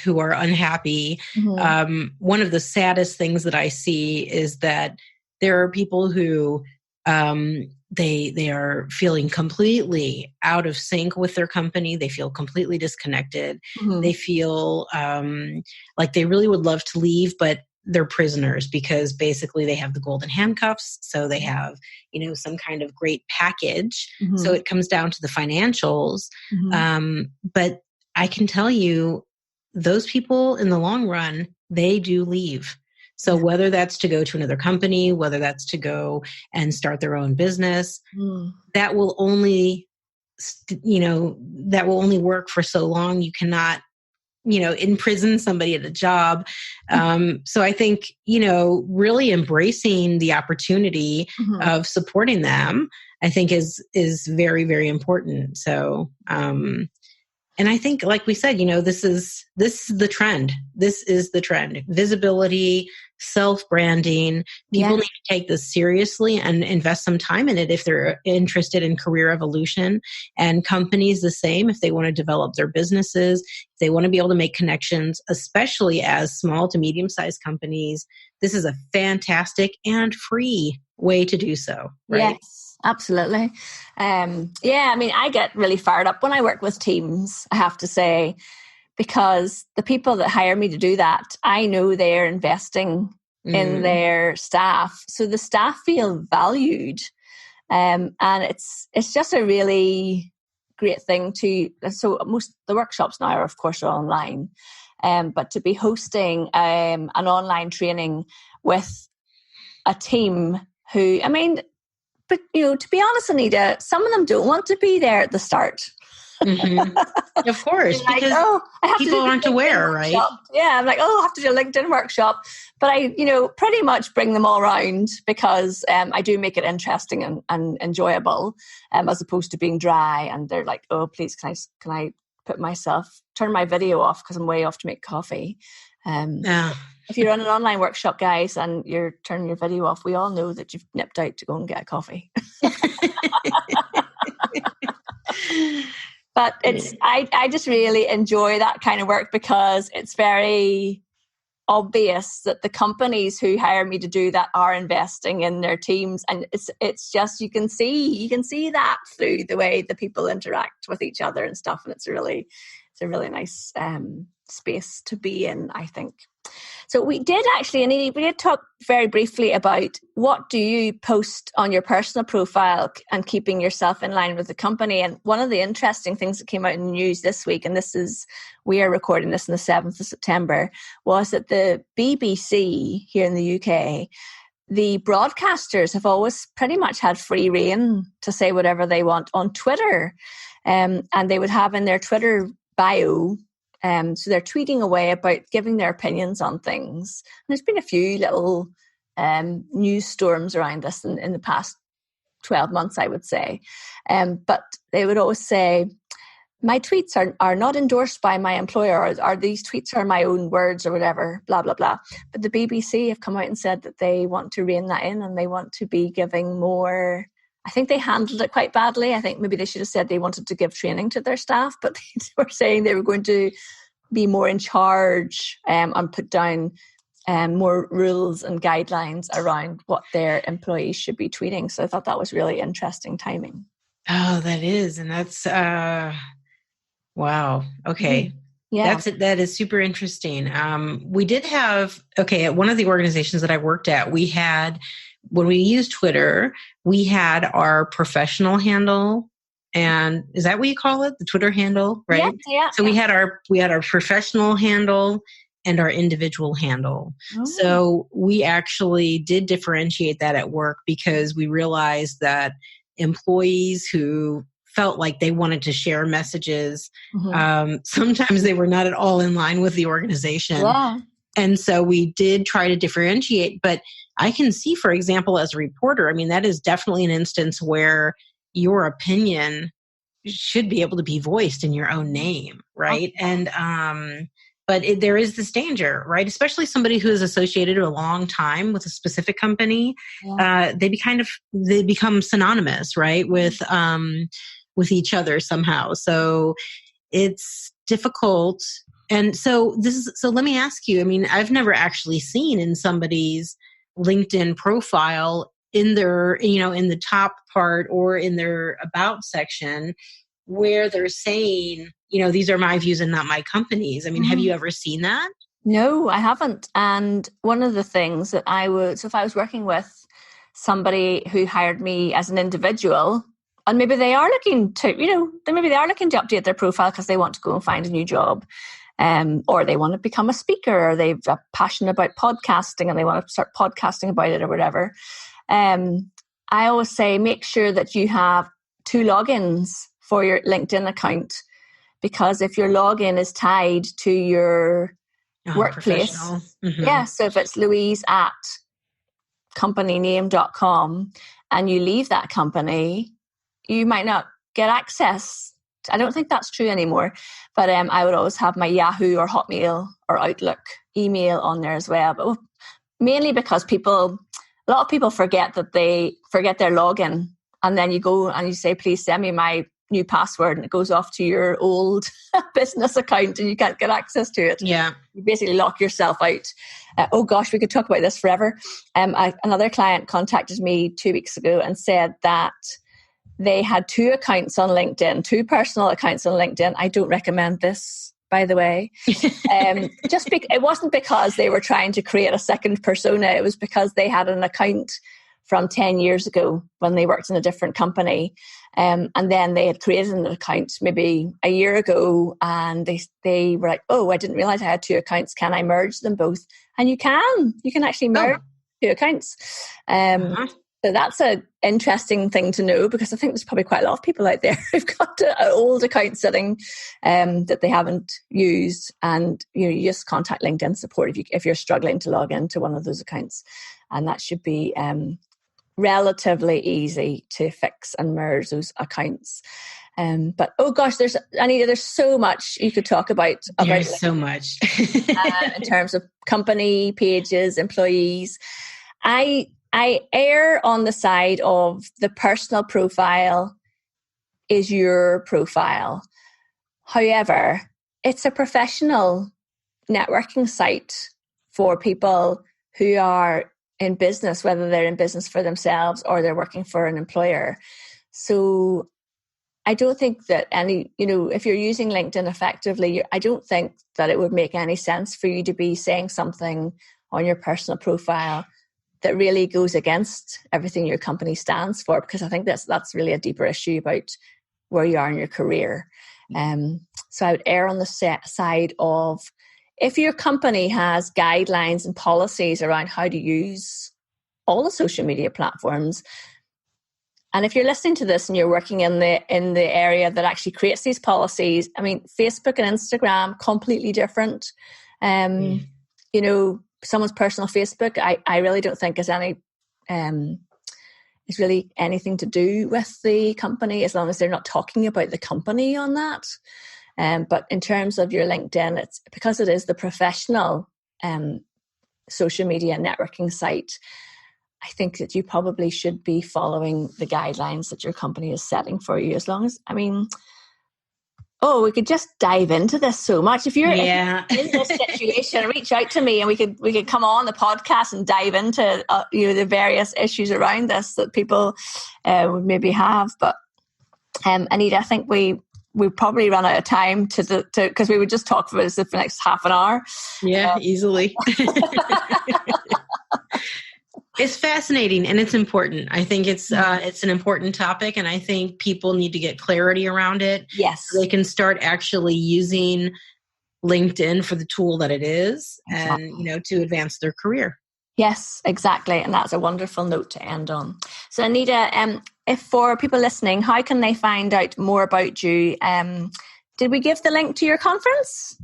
who are unhappy. One of the saddest things that I see is that there are people who they are feeling completely out of sync with their company. They feel completely disconnected. They feel like they really would love to leave, but they're prisoners because basically they have the golden handcuffs. So they have, some kind of great package. So it comes down to the financials. But I can tell you, those people in the long run, they do leave. So whether that's to go to another company, whether that's to go and start their own business, that will only, work for so long. You cannot, imprison somebody at a job. So I think, really embracing the opportunity of supporting them, I think is very, very important. So, and I think, like we said, this is the trend. This is the trend. Visibility, self-branding. People need to take this seriously and invest some time in it if they're interested in career evolution. And companies the same, if they want to develop their businesses, if they want to be able to make connections, especially as small to medium-sized companies. This is a fantastic and free way to do so, right? Yes. Absolutely. I get really fired up when I work with teams, I have to say, because the people that hire me to do that, I know they're investing in their staff. So the staff feel valued. And it's just a really great thing so most the workshops now are, of course, are online. But to be hosting an online training with a team who, but, to be honest, Anita, some of them don't want to be there at the start. Of course, because I have people aren't aware, right? right? Yeah, I'm like, I have to do a LinkedIn workshop. But I, pretty much bring them all around because I do make it interesting and enjoyable as opposed to being dry. And they're like, oh, please, can I turn my video off because I'm way off to make coffee. If you're on an online workshop, guys, and you're turning your video off, we all know that you've nipped out to go and get a coffee. But I just really enjoy that kind of work because it's very obvious that the companies who hire me to do that are investing in their teams, and it's just you can see that through the way the people interact with each other and stuff, and it's a really nice space to be in, I think. So we did actually, Anita, we did talk very briefly about what do you post on your personal profile and keeping yourself in line with the company. And one of the interesting things that came out in the news this week, and we are recording this on the 7th of September, was that the BBC here in the UK, the broadcasters have always pretty much had free rein to say whatever they want on Twitter. And they would have in their Twitter bio, so they're tweeting away about giving their opinions on things. And there's been a few little news storms around this in the past 12 months, I would say. But they would always say, my tweets are not endorsed by my employer, or these tweets are my own words or whatever, blah, blah, blah. But the BBC have come out and said that they want to rein that in and they want to be giving more. I think they handled it quite badly. I think maybe they should have said they wanted to give training to their staff, but they were saying they were going to be more in charge and put down more rules and guidelines around what their employees should be tweeting. So I thought that was really interesting timing. Oh, that is. And that's, wow. Okay. Yeah. That is super interesting. We did have, at one of the organizations that I worked at, we had, when we used Twitter, we had our professional handle. And is that what you call it? The Twitter handle, right? Yeah. So we had our professional handle and our individual handle. Oh. So we actually did differentiate that at work because we realized that employees who felt like they wanted to share messages, sometimes they were not at all in line with the organization. Yeah. And so we did try to differentiate, but I can see, for example, as a reporter, that is definitely an instance where your opinion should be able to be voiced in your own name, right? Okay. And but there is this danger, right? Especially somebody who is associated a long time with a specific company, they become synonymous, right, with each other somehow. So it's difficult And so let me ask you, I mean, I've never actually seen in somebody's LinkedIn profile in their, in the top part or in their about section where they're saying, these are my views and not my company's. I mean, have you ever seen that? No, I haven't. And one of the things that so if I was working with somebody who hired me as an individual, and maybe they are looking to, maybe they are looking to update their profile because they want to go and find a new job, or they want to become a speaker, or they've a passion about podcasting and they want to start podcasting about it or whatever. I always say, make sure that you have 2 logins for your LinkedIn account, because if your login is tied to your workplace, so if it's Louise at companyname.com and you leave that company, you might not get access. I don't think that's true anymore, but I would always have my Yahoo or Hotmail or Outlook email on there as well. But mainly because a lot of people forget their login, and then you go and you say, please send me my new password, and it goes off to your old business account and you can't get access to it. Yeah. You basically lock yourself out. Oh gosh, we could talk about this forever. Another client contacted me 2 weeks ago and said that they had 2 accounts on LinkedIn, 2 personal accounts on LinkedIn. I don't recommend this, by the way. It wasn't because they were trying to create a second persona. It was because they had an account from 10 years ago when they worked in a different company. And then they had created an account maybe a year ago, and they were like, oh, I didn't realize I had 2 accounts. Can I merge them both? And you can actually merge 2 accounts. So that's an interesting thing to know, because I think there's probably quite a lot of people out there who've got an old account sitting that they haven't used. And you just contact LinkedIn support if you're struggling to log into one of those accounts. And that should be relatively easy to fix and merge those accounts. But oh gosh, Anita, there's so much you could talk about. There's so much in terms of company pages, employees. I err on the side of the personal profile is your profile. However, it's a professional networking site for people who are in business, whether they're in business for themselves or they're working for an employer. So I don't think that if you're using LinkedIn effectively, I don't think that it would make any sense for you to be saying something on your personal profile that really goes against everything your company stands for, because I think that's really a deeper issue about where you are in your career. So I would err on the side of, if your company has guidelines and policies around how to use all the social media platforms, and if you're listening to this and you're working in the area that actually creates these policies, I mean, Facebook and Instagram, completely different. Someone's personal Facebook, I really don't think is really anything to do with the company, as long as they're not talking about the company on that. But in terms of your LinkedIn, it's because it is the professional social media networking site. I think that you probably should be following the guidelines that your company is setting for you. As long as, we could just dive into this so much. If you're in this situation, reach out to me and we could come on the podcast and dive into the various issues around this that people would maybe have. But Anita, I think we probably run out of time because we would just talk about this for the next half an hour. Yeah, easily. It's fascinating and it's important. I think it's an important topic, and I think people need to get clarity around it. Yes, so they can start actually using LinkedIn for the tool that it is, exactly. And to advance their career. Yes, exactly, and that's a wonderful note to end on. So, Anita, if for people listening, how can they find out more about you? Did we give the link to your conference?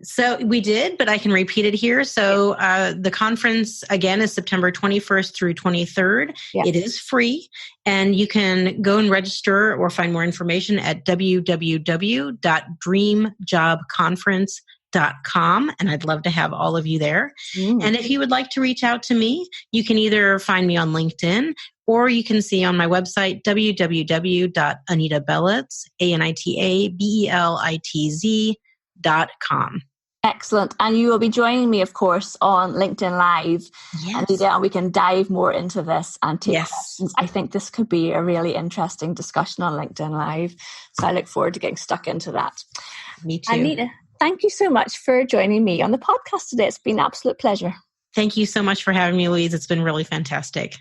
So we did, but I can repeat it here. So the conference, again, is September 21st through 23rd. Yep. It is free, and you can go and register or find more information at www.dreamjobconference.com, and I'd love to have all of you there. And if you would like to reach out to me, you can either find me on LinkedIn, or you can see on my website, www.anitabelitz, ANITABELITZ.com. Excellent. And you will be joining me, of course, on LinkedIn Live. Yes. Anita, and we can dive more into this and take questions. I think this could be a really interesting discussion on LinkedIn Live. So I look forward to getting stuck into that. Me too. Anita, thank you so much for joining me on the podcast today. It's been an absolute pleasure. Thank you so much for having me, Louise. It's been really fantastic.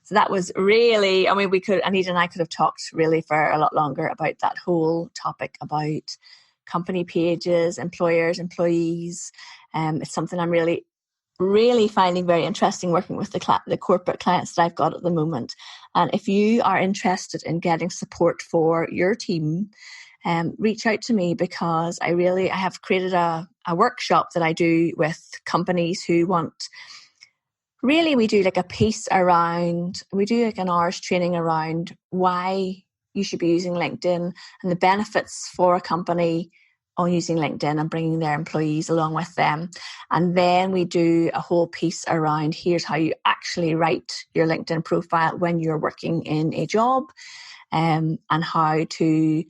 So that was really, Anita and I could have talked really for a lot longer about that whole topic about company pages, employers, employees. It's something I'm really, really finding very interesting working with the corporate clients that I've got at the moment. And if you are interested in getting support for your team, reach out to me, because I have created a workshop that I do with companies who want, really we do like a piece around, we do like an hour's training around why you should be using LinkedIn and the benefits for a company on using LinkedIn and bringing their employees along with them. And then we do a whole piece around here's how you actually write your LinkedIn profile when you're working in a job, and how to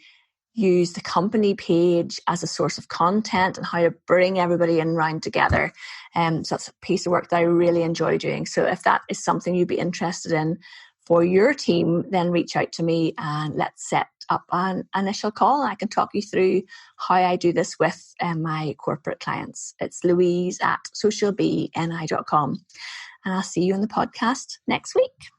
use the company page as a source of content and how to bring everybody in round together. So that's a piece of work that I really enjoy doing. So if that is something you'd be interested in for your team, then reach out to me and let's set up an initial call. I can talk you through how I do this with my corporate clients. It's louise@socialbni.com. And I'll see you on the podcast next week.